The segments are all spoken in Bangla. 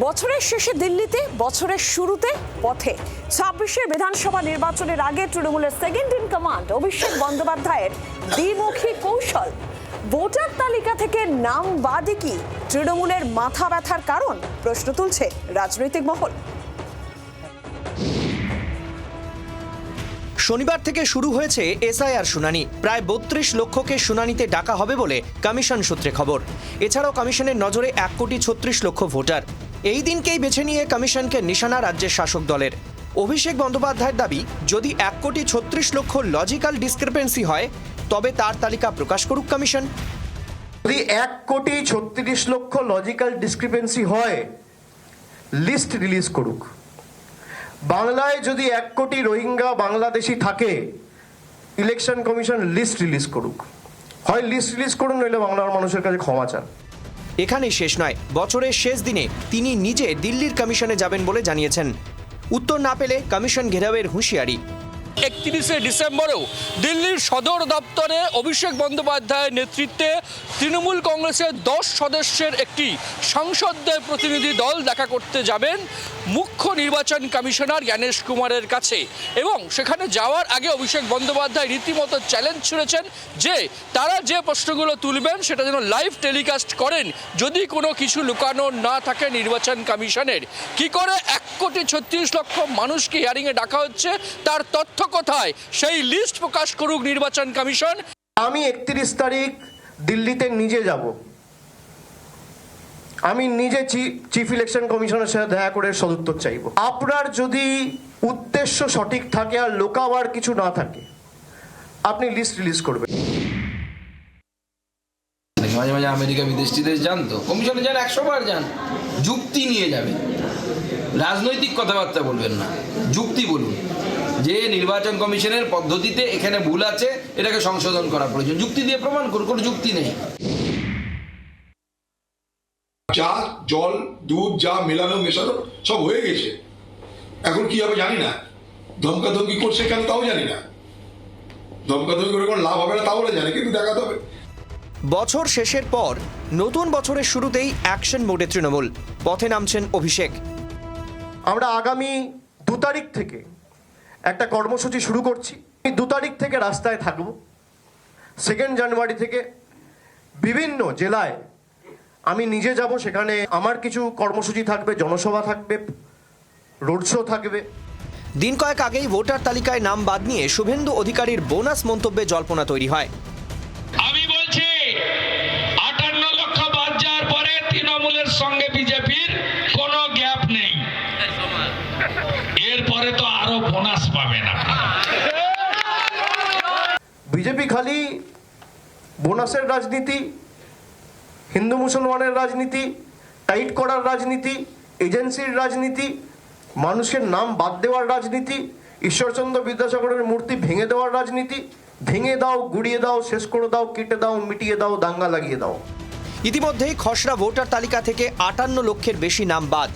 বছরের শেষে দিল্লিতে, বছরের শুরুতে পথে ২৬ বিধানসভা নির্বাচনের আগে তৃণমূলের সেকেন্ড ইন কমান্ড অভিষেক বন্দ্যোপাধ্যায়ের দ্বিমুখী কৌশল। ভোটার তালিকা থেকে নাম বাদে কি তৃণমূলের মাথা ব্যথার কারণ, প্রশ্ন তুলছে রাজনৈতিক মহল। শনিবার থেকে শুরু হয়েছে এসআইআর শুনানি। প্রায় ৩২ লক্ষকে শুনানিতে ডাকা হবে বলে কমিশন সূত্রে খবর। এছাড়াও কমিশনের নজরে ১,৩৬,০০,০০০ ভোটার। এই দিনকেই বেছে নিয়ে কমিশনকে নিশানা রাজ্যের শাসক দলের। অভিষেক বন্দ্যোপাধ্যায়ের দাবি, যদি ১,৩৬,০০,০০০ লজিক্যাল ডিসক্রিপেন্সি হয় তবে তার তালিকা প্রকাশ করুক কমিশন। যদি ১,৩৬,০০,০০০ লজিক্যাল ডিসক্রিপেন্সি হয়, লিস্ট রিলিজ করুক। বাংলায় যদি ১ কোটি রোহিঙ্গা বাংলাদেশি থাকে, ইলেকশন কমিশন লিস্ট রিলিজ করুক। হয় লিস্ট রিলিজ করুন, নইলে বাংলার মানুষের কাছে ক্ষমা চান। এখানেই শেষ নয়, বছরের শেষ দিনে তিনি নিজে দিল্লির কমিশনে যাবেন বলে জানিয়েছেন। উত্তর না পেলে কমিশন ঘেরাওয়ের হুঁশিয়ারি। ৩১ ডিসেম্বরেও দিল্লির সদর দপ্তরে অভিষেক বন্দ্যোপাধ্যায়ের নেতৃত্বে তৃণমূল কংগ্রেসের ১০ সদস্যের একটি সাংসদদের প্রতিনিধি দল দেখা করতে যাবেন মুখ্য নির্বাচন কমিশনার জ্ঞানেশ কুমারের কাছে। এবং সেখানে যাওয়ার আগে অভিষেক বন্দ্যোপাধ্যায় রীতিমতো চ্যালেঞ্জ ছুড়েছেন যে তারা যে প্রশ্নগুলো তুলবেন সেটা যেন লাইভ টেলিকাস্ট করেন, যদি কোনো কিছু লুকানো না থাকে নির্বাচন কমিশনের। কি করে ১,৩৬,০০,০০০ মানুষকে হিয়ারিংয়ে ডাকা হচ্ছে, তার তথ্য কোথায়, সেই লিস্ট প্রকাশ করুক নির্বাচন কমিশন। আমি ৩১ তারিখ দিল্লিতে নিজে যাব। আমি নিজে চিফ ইলেকশন কমিশনের সাথে দেখা করে সদুত্তর চাইব। আপনার যদি উদ্দেশ্য সঠিক থাকে আর লোকাবার কিছু না থাকে, আপনি লিস্ট রিলিজ করবেন। মাঝে মাঝে আমেরিকা বিদেশ যান, তো কমিশনে যান, ১০০ বার যান, যুক্তি নিয়ে যাবেন, রাজনৈতিক কথাবার্তা বলবেন না, যুক্তি বলুন যে নির্বাচন কমিশনের পদ্ধতিতে এখানে ভুল আছে, এটাকে সংশোধন করা প্রয়োজন। যুক্তি দিয়ে প্রমাণ করুন, কোনো যুক্তি নেই। চা, জল, দুধ যা মেলানো মেশানো সব হয়ে গেছে। এখন কি হবে জানি না। ধমকাধমকি করছে কেন তাও জানি না। ধমকাধমকি করে কোনো লাভ হবে না তাও জানি, কিন্তু দেখাতে হবে। বছর শেষের পর নতুন বছরের শুরুতেই অ্যাকশন মোডে তৃণমূল। পথে নামছেন অভিষেক। আমরা আগামী ২ তারিখ থেকে একটা কর্মসূচি শুরু করছি। ২ তারিখ থেকে রাস্তায় থাকব। 2 জানুয়ারি থেকে বিভিন্ন জেলায় আমি নিজে যাব। সেখানে আমার কিছু কর্মসূচি থাকবে, জনসভা থাকবে, রোড শো থাকবে। দিন কয়েক আগেই ভোটার তালিকায় নাম বাদ নিয়ে শুভেন্দু অধিকারীর বোনাস মন্তব্যে জল্পনা তৈরি হয়। আমি বলছি ৫৮ লক্ষ বাদ যাওয়ার পরে তৃণমূলের সঙ্গে বিজেপির কোনো গ্যাপ নেই। এরপরে তো আরো বোনাস পাবেন আপনারা। বিজেপি খালি বোনাসের রাজনীতি, হিন্দু মুসলমানের রাজনীতি, টাইট করার রাজনীতি, এজেন্সির রাজনীতি, মানুষের নাম বাদ দেওয়ার রাজনীতি, ঈশ্বরচন্দ্র বিদ্যাসাগরের মূর্তি ভেঙে দেওয়ার রাজনীতি, ভেঙে দাও, গুড়িয়ে দাও, শেষ করে দাও, কেটে দাও, মিটিয়ে দাও, দাঙ্গা লাগিয়ে দাও। ইতিমধ্যেই খসড়া ভোটার তালিকা থেকে ৫৮ লক্ষের বেশি নাম বাদ।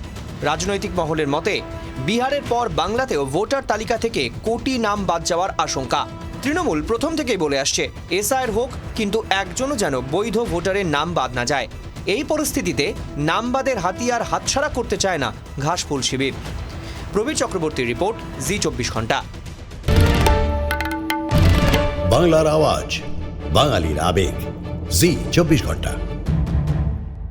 রাজনৈতিক মহলের মতে বিহারের পর বাংলাতেও ভোটার তালিকা থেকে কোটি নাম বাদ যাওয়ার আশঙ্কা। তৃণমূল প্রথম থেকেই বলে আসছে, এসআইআর হোক, কিন্তু একজনও যেন বৈধ ভোটারের নাম বাদ না যায়। এই পরিস্থিতিতে নাম বাদের হাতিয়ার হাতছাড়া করতে চায় না ঘাসফুল শিবির। প্রবীর চক্রবর্তীর রিপোর্ট, জি২৪ ঘন্টা। বাংলার আওয়াজ, বাঙালির আবেগ, জি২৪ ঘন্টা।